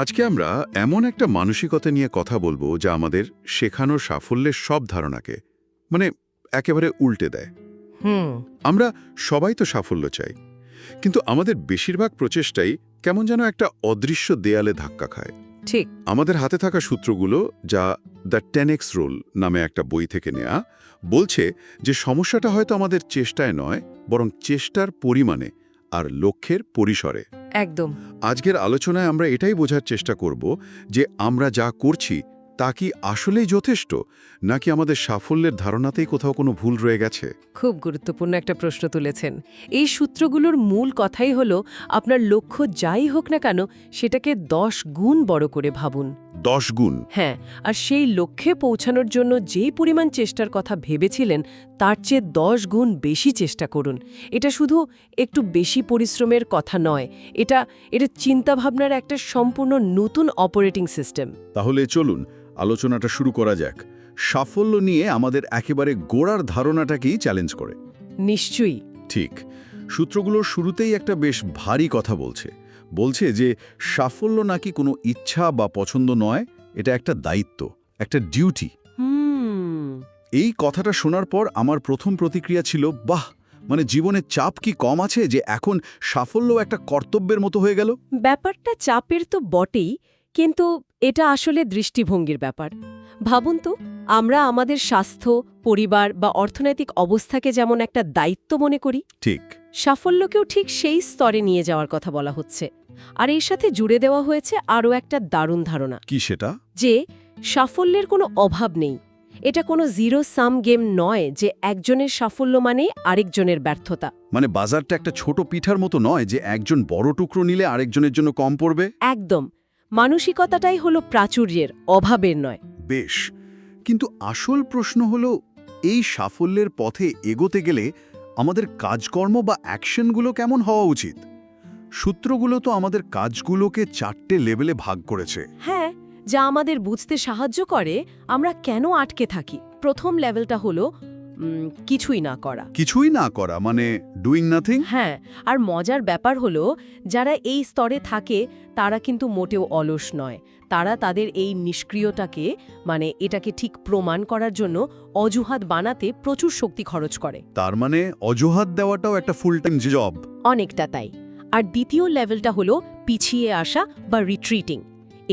আজকে আমরা এমন একটা মানসিকতা নিয়ে কথা বলবো যা আমাদের শেখানোর সাফল্যের সব ধারণাকে মানে একেবারে উল্টে দেয়। হুম। আমরা সবাই তো সাফল্য চাই, কিন্তু আমাদের বেশিরভাগ প্রচেষ্টাই কেমন যেন একটা অদৃশ্য দেয়ালে ধাক্কা খায়। ঠিক। আমাদের হাতে থাকা সূত্রগুলো, যা দ্য 10x রুল নামে একটা বই থেকে নেয়া, বলছে যে সমস্যাটা হয়তো আমাদের চেষ্টায় নয়, বরং চেষ্টার পরিমাণে আর লক্ষ্যের পরিসরে। একদম। আজকের আলোচনায় আমরা এটাই বোঝার চেষ্টা করব যে আমরা যা করছি তা কি আসলেই যথেষ্ট, নাকি আমাদের সাফল্যের ধারণাতেই কোথাও কোনো ভুল রয়ে গেছে। খুব গুরুত্বপূর্ণ একটা প্রশ্ন তুলেছেন। এই সূত্রগুলোর মূল কথাই হলো আপনার লক্ষ্য যাই হোক না কেন সেটাকে 10 গুণ বড় করে ভাবুন। 10 গুণ? হ্যাঁ, আর সেই লক্ষ্যে পৌঁছানোর জন্য যেই পরিমাণ চেষ্টার কথা ভেবেছিলেন তার চেয়ে 10 গুণ বেশি চেষ্টা করুন। এটা শুধু একটু বেশি পরিশ্রমের কথা নয়, এটা চিন্তাভাবনার একটা সম্পূর্ণ নতুন অপারেটিং সিস্টেম। তাহলে চলুন আলোচনাটা শুরু করা যাক। সাফল্য নিয়ে আমাদের একেবারে গোড়ার ধারণাটাকেই চ্যালেঞ্জ করে। নিশ্চয়ই। ঠিক। সূত্রগুলোর শুরুতেই একটা বেশ ভারী কথা বলছে যে সাফল্য নাকি কোনো ইচ্ছা বা পছন্দ নয়, এটা একটা দায়িত্ব, একটা ডিউটি। এই কথাটা শোনার পর আমার প্রথম প্রতিক্রিয়া ছিল, বাহ, মানে জীবনের চাপ কি কম আছে যে এখন সাফল্য একটা কর্তব্যের মতো হয়ে গেল। ব্যাপারটা চাপের তো বটেই, কিন্তু এটা আসলে দৃষ্টিভঙ্গির ব্যাপার। ভাবুন তো, আমরা আমাদের স্বাস্থ্য, পরিবার বা অর্থনৈতিক অবস্থাকে যেমন একটা দায়িত্ব মনে করি, ঠিক সাফল্যকেও ঠিক সেই স্তরে নিয়ে যাওয়ার কথা বলা হচ্ছে। আর এর সাথে জুড়ে দেওয়া হয়েছে আরও একটা দারুণ ধারণা, কি সেটা? যে সাফল্যের কোনো অভাব নেই। এটা কোনো জিরো সাম গেম নয় যে একজনের সাফল্য মানেই আরেকজনের ব্যর্থতা। মানে বাজারটা একটা ছোট পিঠার মতো নয় যে একজন বড় টুকরো নিলে আরেকজনের জন্য কম পড়বে। একদম। মানসিকতাটাই হলো প্রাচুর্যের, অভাবের নয়। বেশ, কিন্তু আসল প্রশ্ন হলো, এই সাফল্যের পথে এগোতে গেলে আমাদের কাজকর্ম বা অ্যাকশনগুলো কেমন হওয়া উচিত? সূত্রগুলো তো আমাদের কাজগুলোকে 4টে লেভেলে ভাগ করেছে। হ্যাঁ, যা আমাদের বুঝতে সাহায্য করে আমরা কেন আটকে থাকি। প্রথম লেভেলটা হলো কিছুই না করা। কিছুই না করা মানে ডুইং নাথিং? হ্যাঁ, আর মজার ব্যাপার হলো যারা এই স্তরে থাকে তারা কিন্তু মোটেও অলস নয়। তারা তাদের এই নিষ্ক্রিয়তাকে, মানে এটাকে ঠিক প্রমাণ করার জন্য অজুহাত বানাতে প্রচুর শক্তি খরচ করে। তার মানে অজুহাত দেওয়াটাও একটা ফুল টাইম জব। অনেকটা তাই। আর দ্বিতীয় লেভেলটা হলো পিছিয়ে আসা বা রিট্রিটিং।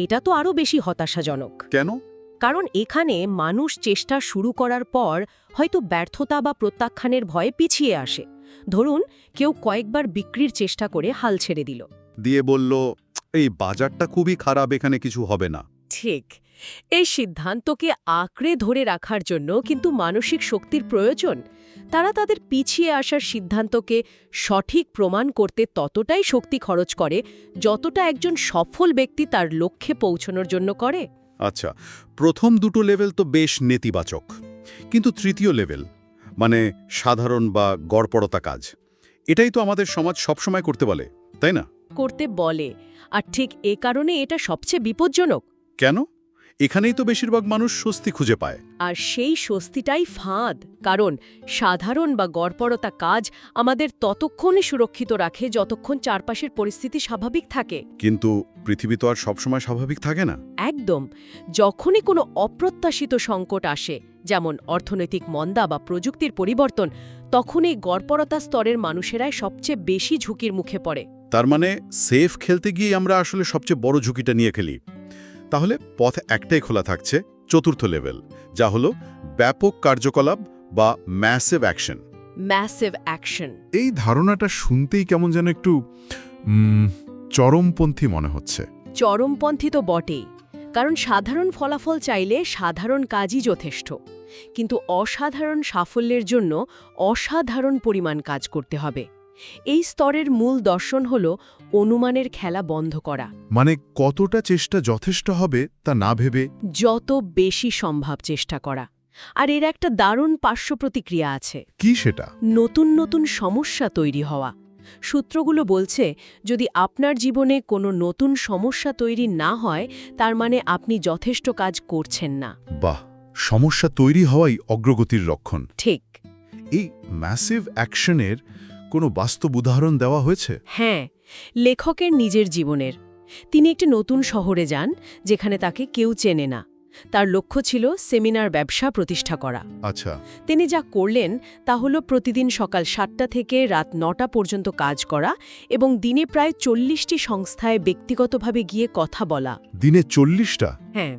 এটা তো আরও বেশি হতাশাজনক। কেন? কারণ এখানে মানুষ চেষ্টা শুরু করার পর হয়তো ব্যর্থতা বা প্রত্যাখ্যানের ভয়ে পিছিয়ে আসে। ধরুন, কেউ কয়েকবার বিক্রির চেষ্টা করে হাল ছেড়ে দিল, দিয়ে বলল, এই বাজারটা খুবই খারাপ, এখানে কিছু হবে না। ঠিক। এই সিদ্ধান্তকে আঁকড়ে ধরে রাখার জন্য কিন্তু মানসিক শক্তির প্রয়োজন। তারা তাদের পিছিয়ে আসার সিদ্ধান্তকে সঠিক প্রমাণ করতে ততটাই শক্তি খরচ করে যতটা একজন সফল ব্যক্তি তার লক্ষ্যে পৌঁছানোর জন্য করে। আচ্ছা, প্রথম দুটো লেভেল তো বেশ নেতিবাচক, কিন্তু তৃতীয় লেভেল মানে সাধারণ বা গড়পড়তা কাজ, এটাই তো আমাদের সমাজ সবসময় করতে বলে, তাই না? করতে বলে, আর ঠিক এ কারণে এটা সবচেয়ে বিপজ্জনক। কেন? এখানেই তো বেশিরভাগ মানুষ স্বস্তি খুঁজে পায়। আর সেই স্বস্তিটাই ফাঁদ, কারণ সাধারণ বা গড়পড়তা কাজ আমাদের ততক্ষণই সুরক্ষিত রাখে যতক্ষণ চারপাশের পরিস্থিতি স্বাভাবিক থাকে। কিন্তু পৃথিবী তো আর সবসময় স্বাভাবিক থাকে না। একদম। যখনই কোনো অপ্রত্যাশিত সংকট আসে, যেমন অর্থনৈতিক মন্দা বা প্রযুক্তির পরিবর্তন, তখন এই গড়পড়তা স্তরের মানুষেরাই সবচেয়ে বেশি ঝুঁকির মুখে পড়ে। তার মানে সেফ খেলতে গিয়ে আমরা আসলে সবচেয়ে বড় ঝুঁকিটা নিয়ে খেলি। তাহলে পথ একটাই খোলা থাকছে, চতুর্থ লেভেল, যা হলো ব্যাপক কার্যকলাপ বা ম্যাসিভ অ্যাকশন। Massive action. এই ধারণাটা শুনতেই কেমন যেন একটু চরমপন্থী মনে হচ্ছে। চরমপন্থী তো বটেই, কারণ সাধারণ ফলাফল চাইলে সাধারণ কাজই যথেষ্ট। কিন্তু অসাধারণ সাফল্যের জন্য অসাধারণ পরিমাণ কাজ করতে হবে। এই স্তরের মূল দর্শন হল অনুমানের খেলা বন্ধ করা। মানে কতটা চেষ্টা যথেষ্ট হবে তা না ভেবে যত বেশি সম্ভব চেষ্টা করা। আর এর একটা দারুণ পার্শ্ব প্রতিক্রিয়া আছে। কি সেটা? নতুন নতুন সমস্যা তৈরি হওয়া। সূত্রগুলো বলছে, যদি আপনার জীবনে কোনো নতুন সমস্যা তৈরি না হয়, তার মানে আপনি যথেষ্ট কাজ করছেন না। বাহ, সমস্যা তৈরি হওয়াই অগ্রগতির লক্ষণ। ঠিক। এই ম্যাসিভ অ্যাকশনের কোনো বাস্তব উদাহরণ দেওয়া হয়েছে? হ্যাঁ, লেখকের নিজের জীবনের। তিনি একটি নতুন শহরে যান যেখানে তাকে কেউ চেনে না। তার লক্ষ্য ছিল সেমিনার ব্যবসা প্রতিষ্ঠা করা। আচ্ছা, তিনি যা করলেন তা হল প্রতিদিন সকাল 7টা থেকে রাত 9টা পর্যন্ত কাজ করা এবং দিনে প্রায় 40টি সংস্থায় ব্যক্তিগতভাবে গিয়ে কথা বলা। দিনে 40টা? হ্যাঁ,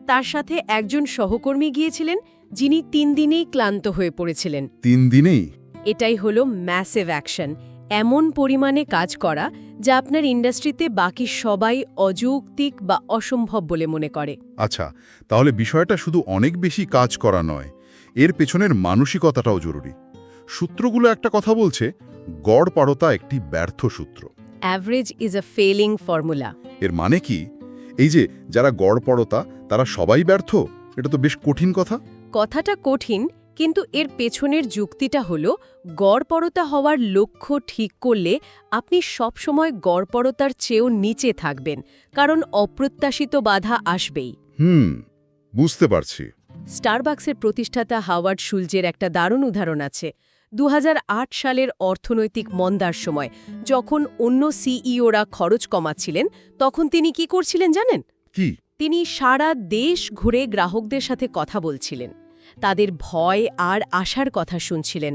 তার সাথে একজন সহকর্মী গিয়েছিলেন যিনি 3 দিনেই ক্লান্ত হয়ে পড়েছিলেন। 3 দিনেই? এটাই হলো ম্যাসিভ অ্যাকশন, এমন পরিমাণে কাজ করা যা আপনার ইন্ডাস্ট্রিতে বাকি সবাই অযৌক্তিক বা অসম্ভব বলে মনে করে। আচ্ছা, তাহলে বিষয়টা শুধু অনেক বেশি কাজ করা নয়, এর পেছনের মানসিকতাটাও জরুরি। সূত্রগুলো একটা কথা বলছে, গড়পড়তা একটি ব্যর্থ সূত্র। Average is a felling formula. এর মানে কি? এই যে যারা গড়পড়তা তারা সবাই ব্যর্থ, এটা তো বেশ কঠিন কথা। কথাটা কঠিন, কিন্তু এর পেছনের যুক্তিটা হলো গড়পড়তা হওয়ার লক্ষ্য ঠিক করলে আপনি সবসময় গড়পড়তার চেয়েও নিচে থাকবেন, কারণ অপ্রত্যাশিত বাধা আসবেই। বুঝতে পারছি। স্টারবাকসের প্রতিষ্ঠাতা হাওয়ার্ড শুলজের একটা দারুণ উদাহরণ আছে। 2008 সালের অর্থনৈতিক মন্দার সময় যখন অন্য সিইওরা খরচ কমাচ্ছিলেন, তখন তিনি কি করছিলেন জানেন? কি? তিনি সারা দেশ ঘুরে গ্রাহকদের সাথে কথা বলছিলেন, তাদের ভয় আর আশার কথা শুনছিলেন।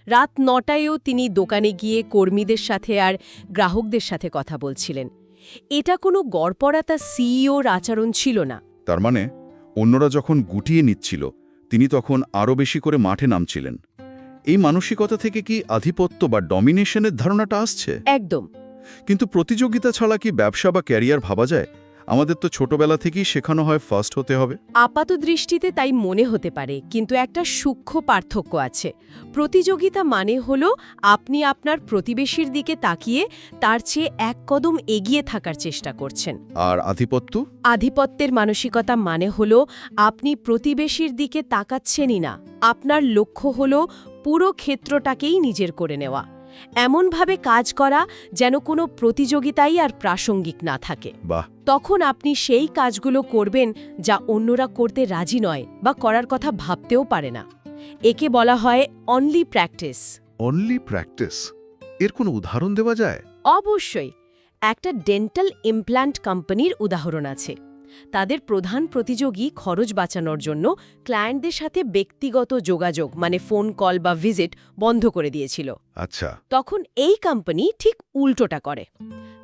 রাত 9টায়ও তিনি দোকানে গিয়ে কর্মীদের সাথে আর গ্রাহকদের সাথে কথা বলছিলেন। এটা কোনো গড়পড়তা সিইওর আচরণ ছিল না। তার মানে অন্যরা যখন গুটিয়ে নিচ্ছিল তিনি তখন আরও বেশি করে মাঠে নামছিলেন। এই মানসিকতা থেকে কি আধিপত্য বা ডমিনেশনের ধারণাটা আসছে? একদম। কিন্তু প্রতিযোগিতা ছাড়া কি ব্যবসা বা ক্যারিয়ার ভাবা যায়? আমাদের তো ছোটবেলা থেকেই শেখানো হয় ফার্স্ট হতে হবে। আপাত দৃষ্টিতে তাই মনে হতে পারে, কিন্তু একটা সূক্ষ্ম পার্থক্য আছে। প্রতিযোগিতা মানে হলো আপনি আপনার প্রতিবেশীর দিকে তাকিয়ে তার চেয়ে এক কদম এগিয়ে থাকার চেষ্টা করছেন। আর আধিপত্য? আধিপত্যের মানসিকতা মানে হলো আপনি প্রতিবেশীর দিকে তাকাচ্ছেনই না, আপনার লক্ষ্য হলো পুরো ক্ষেত্রটাকেই নিজের করে নেওয়া, এমনভাবে কাজ করা যেন কোনো প্রতিযোগিতাই আর প্রাসঙ্গিক না থাকে। বাহ! তখন আপনি সেই কাজগুলো করবেন যা অন্যরা করতে রাজি নয় বা করার কথা ভাবতেও পারে না। একে বলা হয় অনলি প্র্যাকটিস। Only practice? এর কোনো উদাহরণ দেওয়া যায়? অবশ্যই। একটা ডেন্টাল ইমপ্ল্যান্ট কোম্পানির উদাহরণ আছে। তাদের প্রধান প্রতিযোগী খরচ বাঁচানোর জন্য ক্লায়েন্টদের সাথে ব্যক্তিগত যোগাযোগ মানে ফোন কল বা ভিজিট বন্ধ করে দিয়েছিল। আচ্ছা। তখন এই কোম্পানি ঠিক উল্টোটা করে।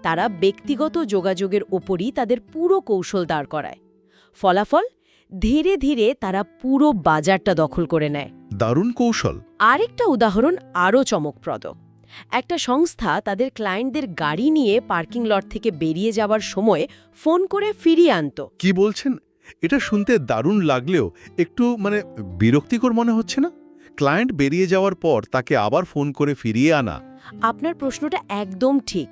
তারা ব্যক্তিগত যোগাযোগের ওপরই তাদের পুরো কৌশল দাঁড় করায়। ফলাফল, ধীরে ধীরে তারা পুরো বাজারটা দখল করে নেয়। দারুণ কৌশল। আরেকটা উদাহরণ আরও চমকপ্রদ। একটা সংস্থা তাদের ক্লায়েন্টদের গাড়ি নিয়ে পার্কিং লট থেকে বেরিয়ে যাওয়ার সময় ফোন করে ফিরিয়ে আনত। কি বলছেন? এটা শুনতে দারুণ লাগলেও একটু বিরক্তিকর মনে হচ্ছে না? ক্লায়েন্ট বেরিয়ে যাওয়ার পর তাকে আবার ফোন করে ফিরিয়ে আনা। আপনার প্রশ্নটা একদম ঠিক।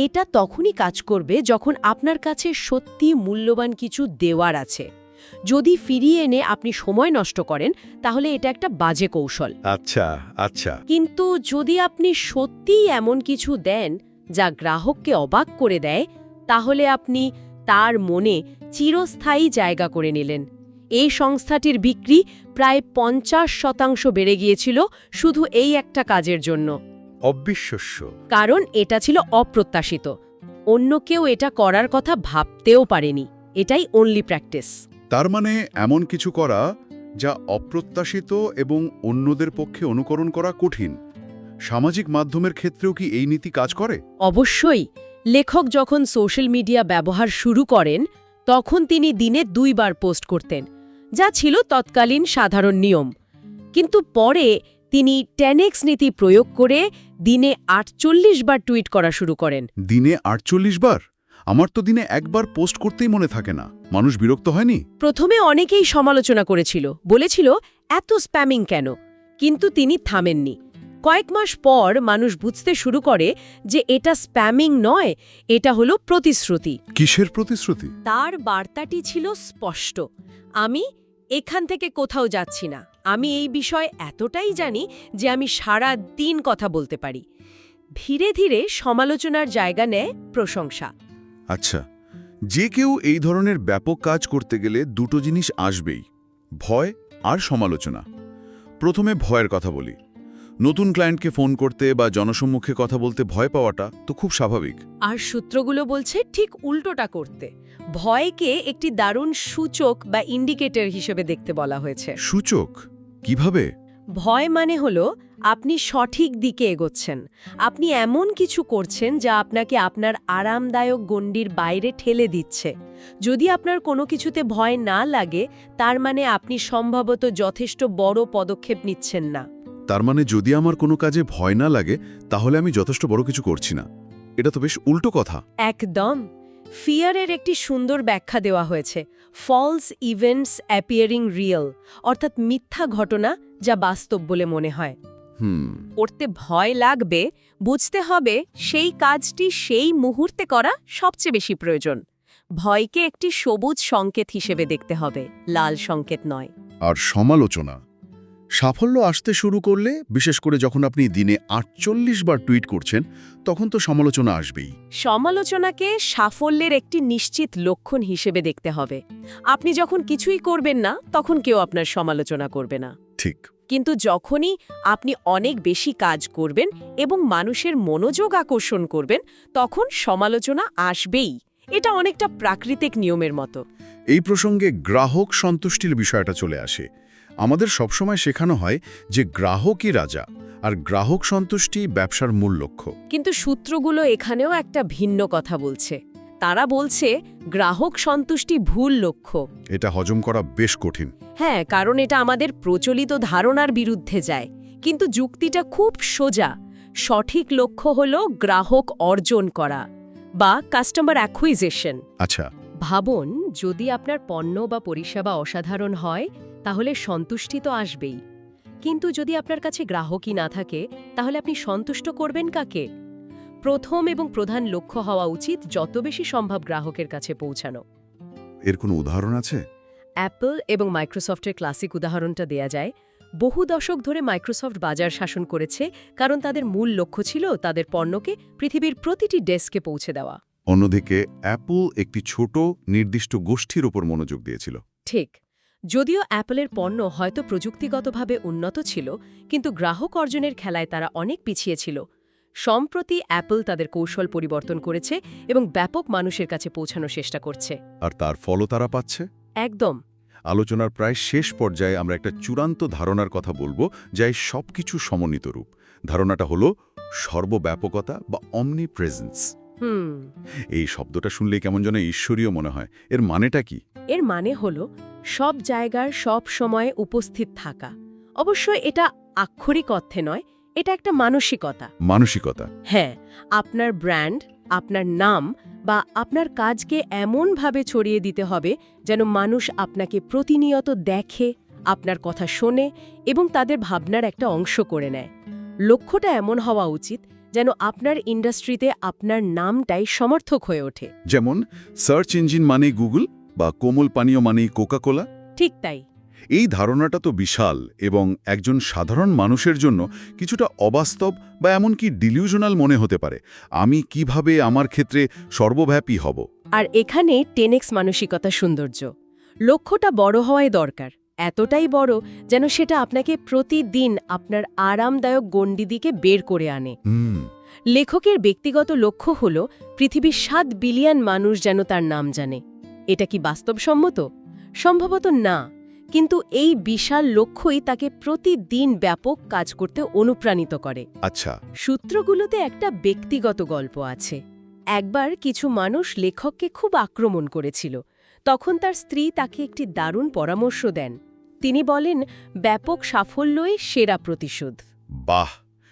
এটা তখনই কাজ করবে যখন আপনার কাছে সত্যি মূল্যবান কিছু দেওয়ার আছে। যদি ফিরিয়ে এনে আপনি সময় নষ্ট করেন তাহলে এটা একটা বাজে কৌশল। আচ্ছা আচ্ছা। কিন্তু যদি আপনি সত্যিই এমন কিছু দেন যা গ্রাহককে অবাক করে দেয়, তাহলে আপনি তার মনে চিরস্থায়ী জায়গা করে নিলেন। এই সংস্থাটির বিক্রি প্রায় 50% বেড়ে গিয়েছিল শুধু এই একটা কাজের জন্য। অবিশ্বাস্য। কারণ এটা ছিল অপ্রত্যাশিত। অন্য কেউ এটা করার কথা ভাবতেও পারেনি। এটাই অনলি প্র্যাকটিস। তার মানে এমন কিছু করা যা অপ্রত্যাশিত এবং অন্যদের পক্ষে অনুকরণ করা কঠিন। সামাজিক মাধ্যমের ক্ষেত্রেও কি এই নীতি কাজ করে? অবশ্যই। লেখক যখন সোশ্যাল মিডিয়া ব্যবহার শুরু করেন তখন তিনি দিনে 2 বার পোস্ট করতেন, যা ছিল তৎকালীন সাধারণ নিয়ম। কিন্তু পরে তিনি 10x নীতি প্রয়োগ করে দিনে 48 বার টুইট করা শুরু করেন। দিনে 48 বার? আমার তো দিনে একবার পোস্ট করতেই মনে থাকে না। মানুষ বিরক্ত হয়নি? প্রথমে অনেকেই সমালোচনা করেছিল, বলেছিল এত স্প্যামিং কেন, কিন্তু তিনি থামেননি। কয়েক মাস পর মানুষ বুঝতে শুরু করে যে এটা স্প্যামিং নয়, এটা হলো প্রতিশ্রুতি। কিসের প্রতিশ্রুতি? তার বার্তাটি ছিল স্পষ্ট, আমি এখান থেকে কোথাও যাচ্ছি না, আমি এই বিষয়ে এতটাই জানি যে আমি সারা দিন কথা বলতে পারি। ধীরে ধীরে সমালোচনার জায়গা নেয় প্রশংসা। আচ্ছা, যে কেউ এই ধরনের ব্যাপক কাজ করতে গেলে দুটো জিনিস আসবেই, ভয় আর সমালোচনা। প্রথমে ভয়ের কথা বলি। নতুন ক্লায়েন্টকে ফোন করতে বা জনসম্মুখে কথা বলতে ভয় পাওয়াটা তো খুব স্বাভাবিক। আর সূত্রগুলো বলছে ঠিক উল্টোটা করতে। ভয়কে একটি দারুণ সূচক বা ইন্ডিকেটর হিসেবে দেখতে বলা হয়েছে। সূচক কিভাবে? ভয় মানে হলো আপনি সঠিক দিকে এগোচ্ছেন, আপনি এমন কিছু করছেন যা আপনাকে আপনার আরামদায়ক গণ্ডির বাইরে ঠেলে দিচ্ছে। যদি আপনার কোনো কিছুতে ভয় না লাগে, তার মানে আপনি সম্ভবত যথেষ্ট বড় পদক্ষেপ নিচ্ছেন না। তার মানে যদি আমার কোনো কাজে ভয় না লাগে তাহলে আমি যথেষ্ট বড় কিছু করছি না। এটা তো বেশ উল্টো কথা। একদম। ফিয়ারের একটি সুন্দর ব্যাখ্যা দেওয়া হয়েছে, ফলস ইভেন্টস অ্যাপিয়ারিং রিয়েল, অর্থাৎ মিথ্যা ঘটনা যা বাস্তব বলে মনে হয়। করতে ভয় লাগবে, বুঝতে হবে সেই কাজটি সেই মুহূর্তে করা সবচেয়ে বেশি প্রয়োজন। ভয়কে একটি সবুজ সংকেত হিসেবে দেখতে হবে, লাল সংকেত নয়। আর সমালোচনা, সাফল্য আসতে শুরু করলে, বিশেষ করে যখন আপনি দিনে 48 বার টুইট করছেন, তখন তো সমালোচনা আসবেই। সমালোচনাকে সাফল্যের একটি নিশ্চিত লক্ষণ হিসেবে দেখতে হবে। আপনি যখন কিছুই করবেন না, তখন কেউ আপনার সমালোচনা করবে না। ঠিক। কিন্তু যখনই আপনি অনেক বেশি কাজ করবেন এবং মানুষের মনোযোগ আকর্ষণ করবেন, তখন সমালোচনা আসবেই। এটা অনেকটা প্রাকৃতিক নিয়মের মতো। এই প্রসঙ্গে গ্রাহক সন্তুষ্টির বিষয়টা চলে আসে। আমাদের সবসময় শেখানো হয় যে গ্রাহকই রাজা, আর গ্রাহক সন্তুষ্টি ব্যবসার মূল লক্ষ্য। কিন্তু সূত্রগুলো এখানেও একটা ভিন্ন কথা বলছে। তারা বলছে গ্রাহক সন্তুষ্টি ভুল লক্ষ্য। এটা হজম করা বেশ কঠিন। হ্যাঁ, কারণ এটা আমাদের প্রচলিত ধারণার বিরুদ্ধে যায়। কিন্তু যুক্তিটা খুব সোজা। সঠিক লক্ষ্য হল গ্রাহক অর্জন করা বা কাস্টমার অ্যাকুইজিশন। আচ্ছা, ভাবুন, যদি আপনার পণ্য বা পরিষেবা অসাধারণ হয়, তাহলে সন্তুষ্টি তো আসবেই। কিন্তু যদি আপনার কাছে গ্রাহকই না থাকে, তাহলে আপনি সন্তুষ্ট করবেন কাকে? প্রথম এবং প্রধান লক্ষ্য হওয়া উচিত যত বেশি সম্ভব গ্রাহকের কাছে পৌঁছানো। এর কোনো উদাহরণ আছে? অ্যাপল এবং মাইক্রোসফটের ক্লাসিক উদাহরণটা দেয়া যায়। বহু দশক ধরে মাইক্রোসফট বাজার শাসন করেছে, কারণ তাদের মূল লক্ষ্য ছিল তাদের পণ্যকে পৃথিবীর প্রতিটি ডেস্কে পৌঁছে দেওয়া। অন্যদিকে অ্যাপল একটি ছোট নির্দিষ্ট গোষ্ঠীর উপর মনোযোগ দিয়েছিল। ঠিক। যদিও অ্যাপলের পণ্য হয়তো প্রযুক্তিগতভাবে উন্নত ছিল, কিন্তু গ্রাহক অর্জনের খেলায় তারা অনেক পিছিয়ে ছিল। সম্প্রতি অ্যাপল তাদের কৌশল পরিবর্তন করেছে এবং ব্যাপক মানুষের কাছে পৌঁছানোর চেষ্টা করছে। আর তার ফলও তারা পাচ্ছে। একদম। আলোচনার প্রায় শেষ পর্যায়ে আমরা একটা চূড়ান্ত ধারণার কথা বলবো, যাই সবকিছু সমন্বিত রূপ। ধারণাটা হলো সর্বব্যাপকতা বা অমনি প্রেজেন্স। এই শব্দটা শুনলে কেমন যেন ঈশ্বরীয় মনে হয়। এর মানেটা কি? এর মানে হলো সব জায়গার সব সময়ে উপস্থিত থাকা। অবশ্য এটা আক্ষরিক অর্থে নয়, এটা একটা মানসিকতা। মানসিকতা। হ্যাঁ, আপনার ব্র্যান্ড, আপনার নাম বা আপনার কাজকে এমনভাবে ছড়িয়ে দিতে হবে যেন মানুষ আপনাকে প্রতিনিয়ত দেখে, আপনার কথা শোনে এবং তাদের ভাবনার একটা অংশ করে নেয়। লক্ষ্যটা এমন হওয়া উচিত যেন আপনার ইন্ডাস্ট্রিতে আপনার নামটাই সমর্থক হয়ে ওঠে। যেমন সার্চ ইঞ্জিন মানে গুগল বা কোমল পানীয় মানে কোকা-কোলা। ঠিক তাই। এই ধারণাটা তো বিশাল এবং একজন সাধারণ মানুষের জন্য কিছুটা অবাস্তব বা এমনকি ডিলিউশনাল মনে হতে পারে। আমি কিভাবে আমার ক্ষেত্রে সর্বব্যাপী হব? আর এখানে 10x মানসিকতা সৌন্দর্য। লক্ষ্যটা বড় হওয়াই দরকার, এতটাই বড় যেন সেটা আপনাকে প্রতিদিন আপনার আরামদায়ক গণ্ডি দিকে বের করে আনে। লেখকের ব্যক্তিগত লক্ষ্য হল পৃথিবীর 7 বিলিয়ন মানুষ যেন তার নাম জানে। এটা কি বাস্তবসম্মত? সম্ভবত না, কিন্তু এই বিশাল লক্ষ্যই তাকে প্রতিদিন ব্যাপক কাজ করতে অনুপ্রাণিত করে। আচ্ছা, সূত্রগুলোতে একটা ব্যক্তিগত গল্প আছে। একবার কিছু মানুষ লেখককে খুব আক্রমণ করেছিল। তখন তার স্ত্রী তাকে একটি দারুণ পরামর্শ দেন। তিনি বলেন, ব্যাপক সাফল্যই সেরা প্রতিশোধ। বাহ,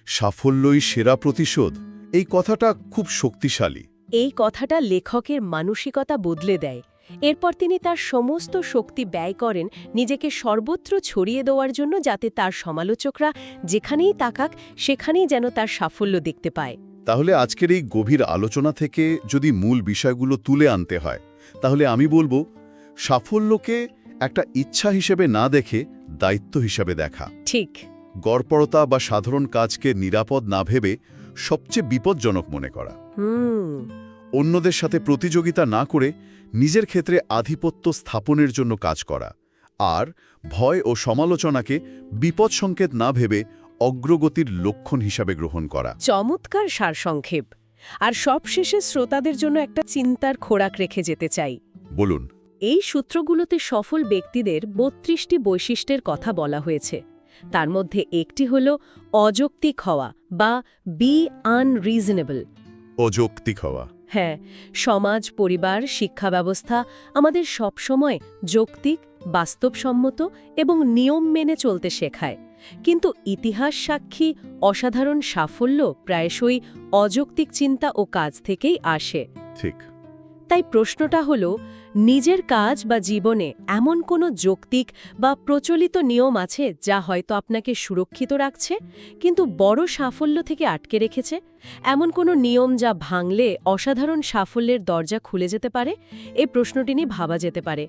সাফল্যই সেরা প্রতিশোধ। এই কথাটা খুব শক্তিশালী। এই কথাটা লেখকের মানসিকতা বদলে দেয়। এরপর তিনি তার সমস্ত শক্তি ব্যয় করেন নিজেকে সর্বত্র ছড়িয়ে দেওয়ার জন্য, যাতে তার সমালোচকরা যেখানেই তাকাক সেখানেই যেন তার সাফল্য দেখতে পায়। তাহলে আজকের এই গভীর আলোচনা থেকে যদি মূল বিষয়গুলো তুলে আনতে হয়, তাহলে আমি বলবো সাফল্যকে একটা ইচ্ছা হিসেবে না দেখে দায়িত্ব হিসেবে দেখা। ঠিক। গড়পড়তা বা সাধারণ কাজকে নিরাপদ না ভেবে সবচেয়ে বিপজ্জনক মনে করা। অন্যদের সাথে প্রতিযোগিতা না করে নিজের ক্ষেত্রে আধিপত্য স্থাপনের জন্য কাজ করা। আর ভয় ও সমালোচনাকে বিপদ সংকেত না ভেবে অগ্রগতির লক্ষণ হিসাবে গ্রহণ করা। চমৎকার সারসংক্ষেপ। আর সবশেষে শ্রোতাদের জন্য একটা চিন্তার খোরাক রেখে যেতে চাই। বলুন। এই সূত্রগুলোতে সফল ব্যক্তিদের ৩২টি বৈশিষ্ট্যের কথা বলা হয়েছে। তার মধ্যে একটি হল অযৌক্তিক হওয়া বা বি আনরিজনেবল। অযৌক্তিক হওয়া। হ্যাঁ, সমাজ, পরিবার, শিক্ষা ব্যবস্থা আমাদের সবসময় যৌক্তিক, বাস্তবসম্মত এবং নিয়ম মেনে চলতে শেখায়। কিন্তু ইতিহাস সাক্ষী অসাধারণ সাফল্য প্রায়শই অযৌক্তিক চিন্তা ও কাজ থেকেই আসে। ঠিক। তাই প্রশ্নটা হল, নিজের কাজ বা জীবনে এমন কোনো যৌক্তিক বা প্রচলিত নিয়ম আছে যা হয়তো আপনাকে সুরক্ষিত রাখছে কিন্তু বড় সাফল্য থেকে আটকে রেখেছে? এমন কোনো নিয়ম যা ভাঙলে অসাধারণ সাফল্যের দরজা খুলে যেতে পারে? এই প্রশ্নটি নিয়ে ভাবা যেতে পারে।